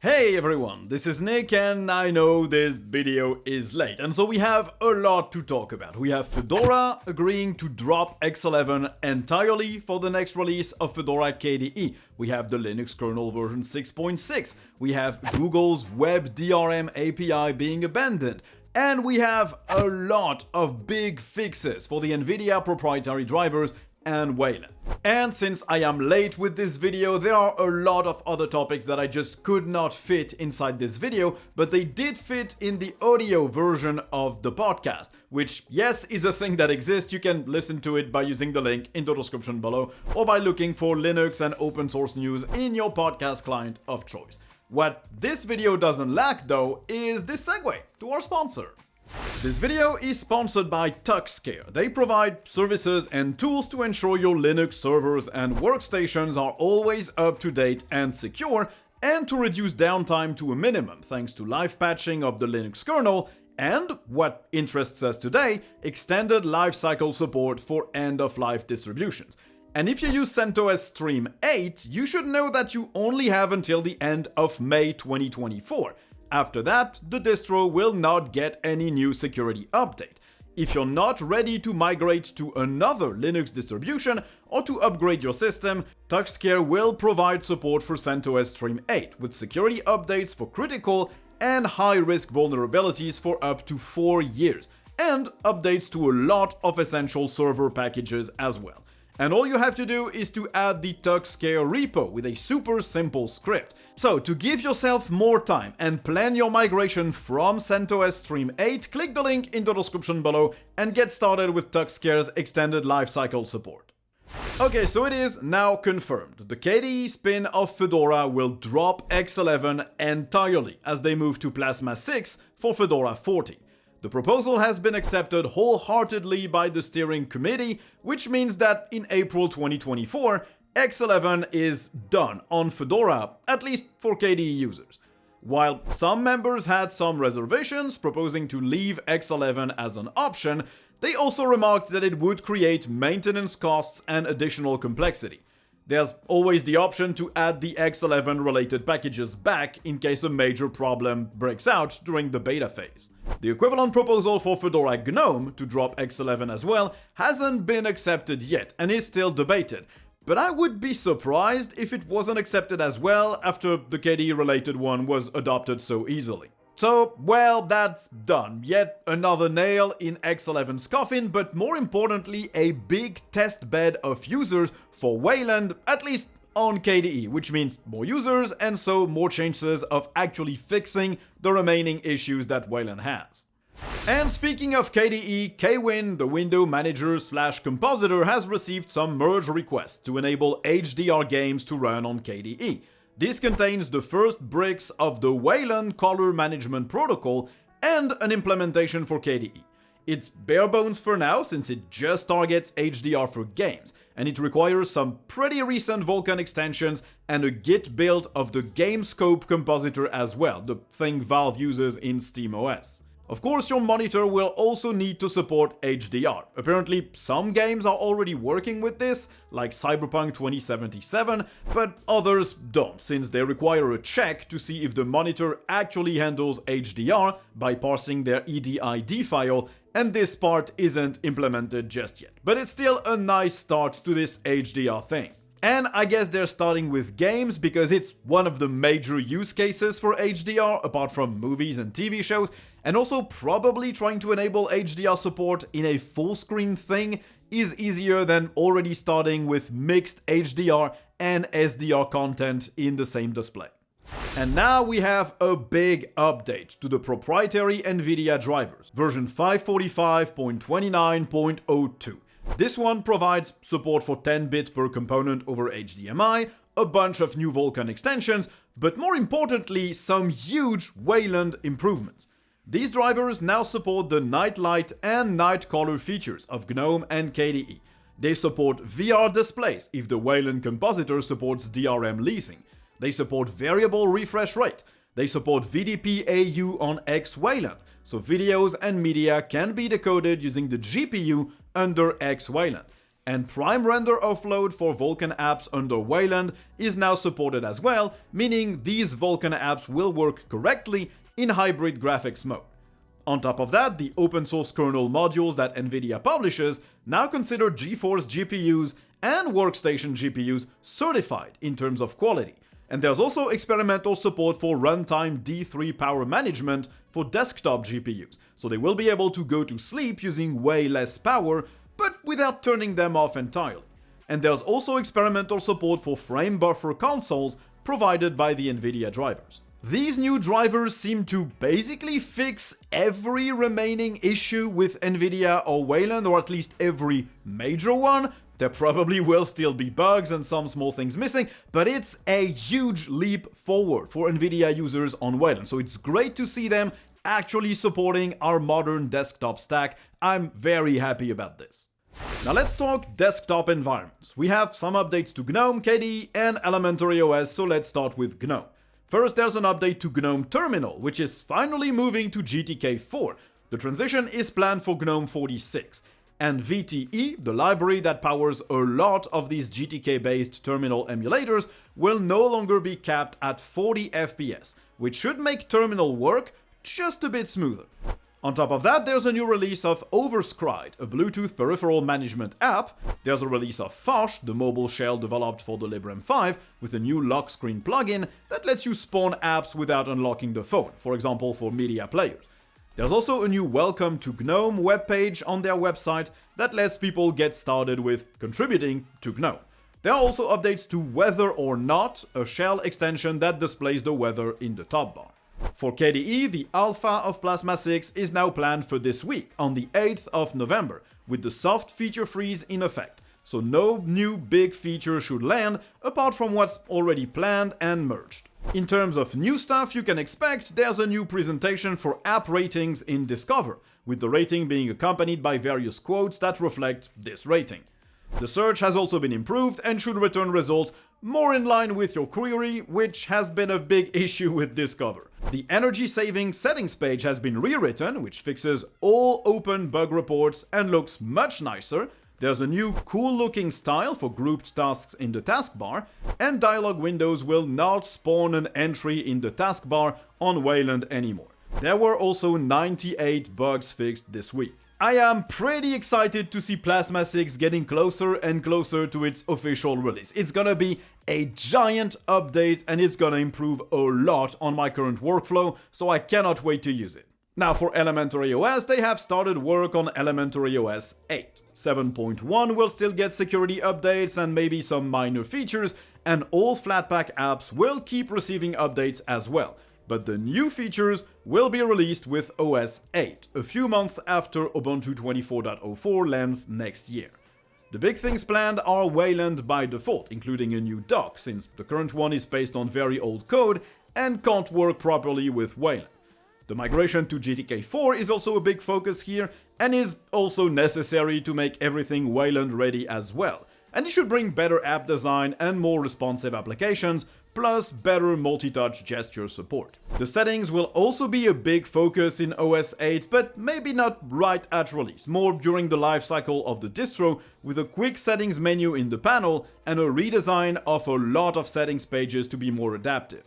Hey everyone, this is Nick and I know this video is late, and so we have a lot to talk about. We have Fedora agreeing to drop X11 entirely for the next release of Fedora KDE. We have the Linux kernel version 6.6. We have Google's Web DRM API being abandoned. And we have a lot of big fixes for the Nvidia proprietary drivers and Wayland. And since I am late with this video, there are a lot of other topics that I just could not fit inside this video, but they did fit in the audio version of the podcast, which, yes, is a thing that exists. You can listen to it by using the link in the description below, or by looking for Linux and open source news in your podcast client of choice. What this video doesn't lack, though, is this segue to our sponsor. This video is sponsored by TuxCare. They provide services and tools to ensure your Linux servers and workstations are always up to date and secure, and to reduce downtime to a minimum thanks to live patching of the Linux kernel and, what interests us today, extended lifecycle support for end-of-life distributions. And if you use CentOS Stream 8, you should know that you only have until the end of May 2024. After that, the distro will not get any new security update. If you're not ready to migrate to another Linux distribution or to upgrade your system, TuxCare will provide support for CentOS Stream 8 with security updates for critical and high-risk vulnerabilities for up to 4 years, and updates to a lot of essential server packages as well. And all you have to do is to add the TuxCare repo with a super simple script. So to give yourself more time and plan your migration from CentOS Stream 8, click the link in the description below and get started with TuxCare's extended lifecycle support. Okay, so it is now confirmed. The KDE spin of Fedora will drop X11 entirely as they move to Plasma 6 for Fedora 14. The proposal has been accepted wholeheartedly by the steering committee, which means that in April 2024, X11 is done on Fedora, at least for KDE users. While some members had some reservations, proposing to leave X11 as an option, they also remarked that it would create maintenance costs and additional complexity. There's always the option to add the X11 related packages back in case a major problem breaks out during the beta phase. The equivalent proposal for Fedora GNOME to drop X11 as well hasn't been accepted yet and is still debated, but I would be surprised if it wasn't accepted as well after the KDE related one was adopted so easily. So, well, that's done. Yet another nail in X11's coffin, but more importantly, a big test bed of users for Wayland, at least on KDE, which means more users and so more chances of actually fixing the remaining issues that Wayland has. And speaking of KDE, Kwin, the window manager/compositor, has received some merge requests to enable HDR games to run on KDE. This contains the first bricks of the Wayland color management protocol and an implementation for KDE. It's bare bones for now since it just targets HDR for games, and it requires some pretty recent Vulkan extensions and a git build of the game scope compositor as well, the thing Valve uses in SteamOS. Of course, your monitor will also need to support HDR. Apparently, some games are already working with this, like Cyberpunk 2077, but others don't, since they require a check to see if the monitor actually handles HDR by parsing their EDID file, and this part isn't implemented just yet. But it's still a nice start to this HDR thing. And I guess they're starting with games because it's one of the major use cases for HDR, apart from movies and TV shows, and also probably trying to enable HDR support in a full screen thing is easier than already starting with mixed HDR and SDR content in the same display. And now we have a big update to the proprietary Nvidia drivers, version 545.29.02. This one provides support for 10-bit per component over HDMI, a bunch of new Vulkan extensions, but more importantly, some huge Wayland improvements. These drivers now support the night light and night color features of GNOME and KDE. They support VR displays if the Wayland compositor supports DRM leasing. They support variable refresh rate. They support VDP-AU on X Wayland, so videos and media can be decoded using the GPU under X Wayland. And prime render offload for Vulkan apps under Wayland is now supported as well, meaning these Vulkan apps will work correctly in hybrid graphics mode. On top of that, the open source kernel modules that Nvidia publishes now consider GeForce GPUs and workstation GPUs certified in terms of quality. And there's also experimental support for runtime D3 power management for desktop GPUs, so they will be able to go to sleep using way less power, but without turning them off entirely. And there's also experimental support for frame buffer consoles provided by the Nvidia drivers. These new drivers seem to basically fix every remaining issue with Nvidia or Wayland, or at least every major one. There probably will still be bugs and some small things missing, but it's a huge leap forward for Nvidia users on Wayland, so it's great to see them actually supporting our modern desktop stack. I'm very happy about this. Now let's talk desktop environments. We have some updates to GNOME, KDE, and Elementary OS, so let's start with GNOME. First, there's an update to GNOME Terminal, which is finally moving to GTK4. The transition is planned for GNOME 46. And VTE, the library that powers a lot of these GTK-based terminal emulators, will no longer be capped at 40 FPS, which should make terminal work just a bit smoother. On top of that, there's a new release of Overscride, a Bluetooth peripheral management app. There's a release of Phosh, the mobile shell developed for the Librem 5, with a new lock screen plugin that lets you spawn apps without unlocking the phone, for example for media players. There's also a new Welcome to GNOME webpage on their website that lets people get started with contributing to GNOME. There are also updates to Weather or Not, a shell extension that displays the weather in the top bar. For KDE, the alpha of Plasma 6 is now planned for this week, on the 8th of November, with the soft feature freeze in effect. So no new big feature should land, apart from what's already planned and merged. In terms of new stuff you can expect, there's a new presentation for app ratings in Discover, with the rating being accompanied by various quotes that reflect this rating. The search has also been improved and should return results more in line with your query, which has been a big issue with Discover. The energy saving settings page has been rewritten, which fixes all open bug reports and looks much nicer. There's a new cool looking style for grouped tasks in the taskbar, and dialog windows will not spawn an entry in the taskbar on Wayland anymore. There were also 98 bugs fixed this week. I am pretty excited to see Plasma 6 getting closer and closer to its official release. It's gonna be a giant update and it's gonna improve a lot on my current workflow, so I cannot wait to use it. Now for Elementary OS, they have started work on Elementary OS 8. 7.1 will still get security updates and maybe some minor features, and all Flatpak apps will keep receiving updates as well. But the new features will be released with OS 8, a few months after Ubuntu 24.04 lands next year. The big things planned are Wayland by default, including a new dock, since the current one is based on very old code and can't work properly with Wayland. The migration to GTK4 is also a big focus here, and is also necessary to make everything Wayland ready as well. And it should bring better app design and more responsive applications, plus better multi-touch gesture support. The settings will also be a big focus in OS 8, but maybe not right at release, more during the lifecycle of the distro, with a quick settings menu in the panel and a redesign of a lot of settings pages to be more adaptive.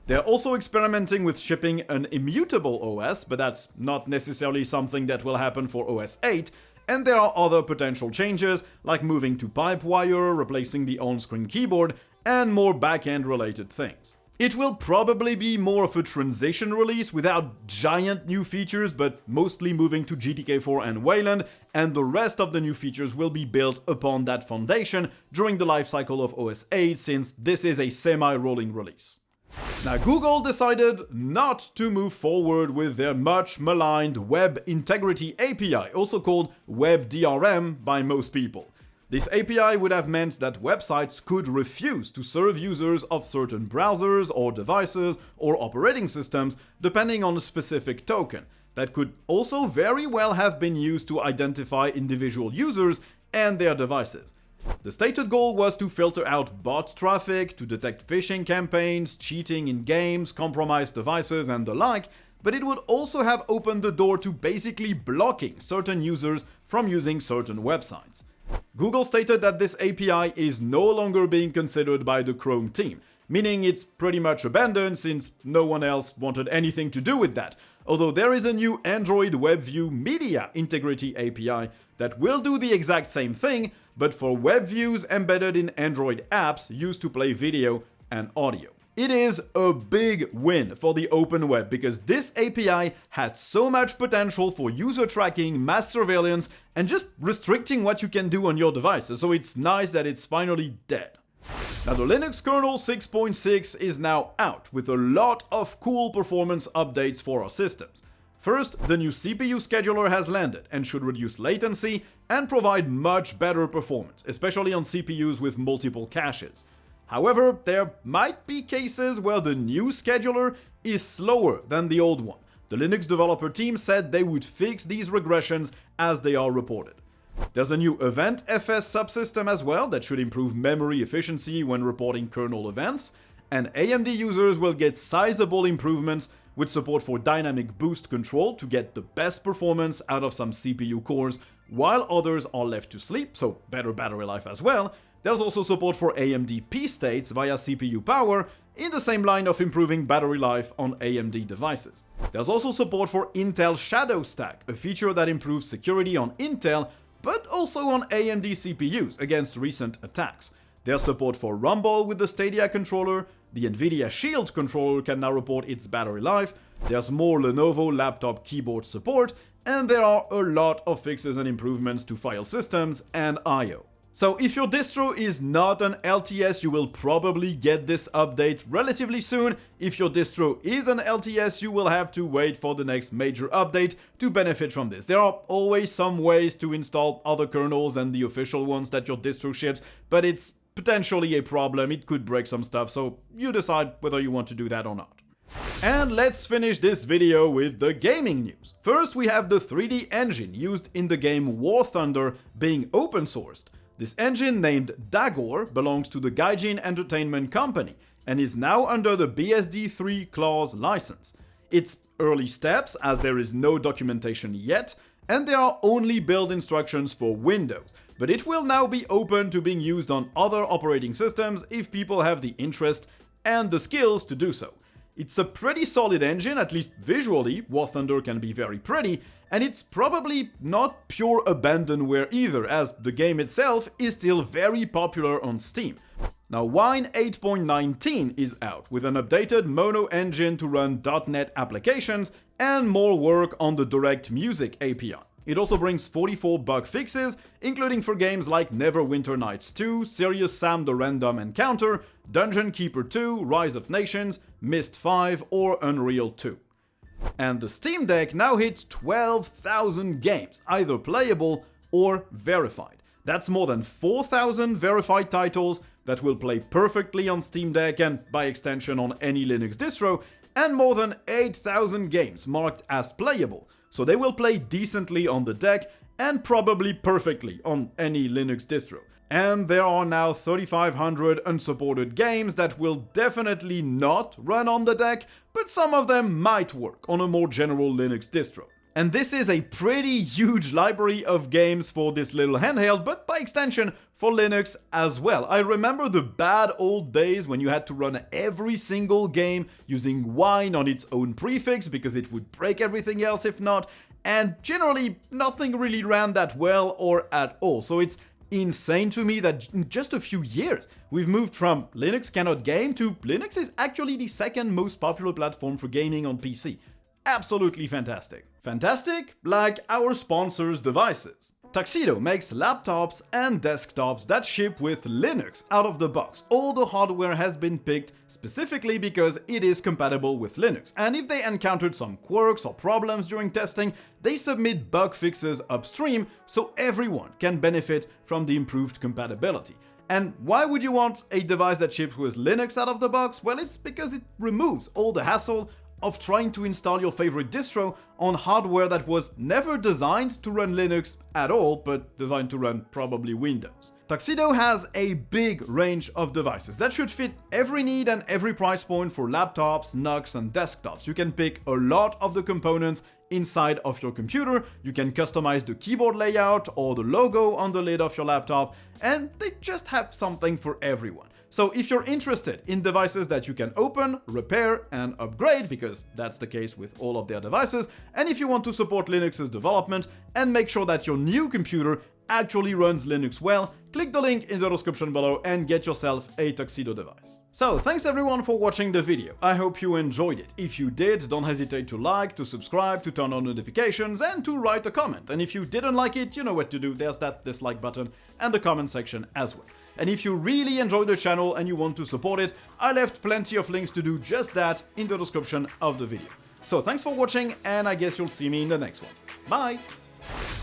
They're also experimenting with shipping an immutable OS, but that's not necessarily something that will happen for OS 8, and there are other potential changes, like moving to Pipewire, replacing the on-screen keyboard, and more back-end related things. It will probably be more of a transition release without giant new features, but mostly moving to GTK4 and Wayland, and the rest of the new features will be built upon that foundation during the lifecycle of OS 8, since this is a semi-rolling release. Now, Google decided not to move forward with their much maligned Web Integrity API, also called Web DRM by most people. This API would have meant that websites could refuse to serve users of certain browsers or devices or operating systems depending on a specific token, that could also very well have been used to identify individual users and their devices. The stated goal was to filter out bot traffic, to detect phishing campaigns, cheating in games, compromised devices, and the like, but it would also have opened the door to basically blocking certain users from using certain websites. Google stated that this API is no longer being considered by the Chrome team, meaning it's pretty much abandoned since no one else wanted anything to do with that. Although there is a new Android WebView Media Integrity API that will do the exact same thing, but for web views embedded in Android apps used to play video and audio. It is a big win for the open web because this API had so much potential for user tracking, mass surveillance, and just restricting what you can do on your devices, so it's nice that it's finally dead. Now the Linux kernel 6.6 is now out with a lot of cool performance updates for our systems. First, the new CPU scheduler has landed and should reduce latency and provide much better performance, especially on CPUs with multiple caches. However, there might be cases where the new scheduler is slower than the old one. The Linux developer team said they would fix these regressions as they are reported. There's a new event-fs subsystem as well that should improve memory efficiency when reporting kernel events, and AMD users will get sizable improvements with support for dynamic boost control to get the best performance out of some CPU cores while others are left to sleep, so better battery life as well. There's also support for AMD P-states via CPU power, in the same line of improving battery life on AMD devices. There's also support for Intel Shadow Stack, a feature that improves security on Intel, but also on AMD CPUs against recent attacks. There's support for Rumble with the Stadia controller, the Nvidia Shield controller can now report its battery life, there's more Lenovo laptop keyboard support, and there are a lot of fixes and improvements to file systems and I/O. So if your distro is not an LTS, you will probably get this update relatively soon. If your distro is an LTS, you will have to wait for the next major update to benefit from this. There are always some ways to install other kernels than the official ones that your distro ships, but it's potentially a problem. It could break some stuff, so you decide whether you want to do that or not. And let's finish this video with the gaming news. First, we have the 3D engine used in the game War Thunder being open sourced. This engine, named Dagor, belongs to the Gaijin Entertainment Company and is now under the BSD3 clause license. It's early steps as there is no documentation yet and there are only build instructions for Windows, but it will now be open to being used on other operating systems if people have the interest and the skills to do so. It's a pretty solid engine, at least visually. War Thunder can be very pretty, and it's probably not pure abandonware either, as the game itself is still very popular on Steam. Now, Wine 8.19 is out, with an updated Mono engine to run .NET applications and more work on the Direct Music API. It also brings 44 bug fixes, including for games like Neverwinter Nights 2, Serious Sam the Random Encounter, Dungeon Keeper 2, Rise of Nations, Myst 5, or Unreal 2. And the Steam Deck now hits 12,000 games, either playable or verified. That's more than 4,000 verified titles that will play perfectly on Steam Deck and, by extension, on any Linux distro, and more than 8,000 games marked as playable, so they will play decently on the deck and probably perfectly on any Linux distro. And there are now 3,500 unsupported games that will definitely not run on the deck, but some of them might work on a more general Linux distro. And this is a pretty huge library of games for this little handheld, but by extension for Linux as well. I remember the bad old days when you had to run every single game using Wine on its own prefix because it would break everything else if not, and generally nothing really ran that well or at all. So it's insane to me that in just a few years we've moved from Linux cannot game to Linux is actually the second most popular platform for gaming on PC. Absolutely fantastic. Fantastic, like our sponsors' devices. Tuxedo makes laptops and desktops that ship with Linux out of the box. All the hardware has been picked specifically because it is compatible with Linux, and if they encountered some quirks or problems during testing, they submit bug fixes upstream so everyone can benefit from the improved compatibility. And why would you want a device that ships with Linux out of the box? Well, it's because it removes all the hassle of trying to install your favorite distro on hardware that was never designed to run Linux at all, but designed to run probably Windows. Tuxedo has a big range of devices that should fit every need and every price point for laptops, NUCs, and desktops. You can pick a lot of the components inside of your computer, you can customize the keyboard layout or the logo on the lid of your laptop, and they just have something for everyone. So if you're interested in devices that you can open, repair, and upgrade, because that's the case with all of their devices, and if you want to support Linux's development and make sure that your new computer actually runs Linux well, click the link in the description below and get yourself a Tuxedo device. So, thanks everyone for watching the video. I hope you enjoyed it. If you did, don't hesitate to like, to subscribe, to turn on notifications, and to write a comment. And if you didn't like it, you know what to do. There's that dislike button and the comment section as well. And if you really enjoy the channel and you want to support it, I left plenty of links to do just that in the description of the video. So thanks for watching, and I guess you'll see me in the next one. Bye!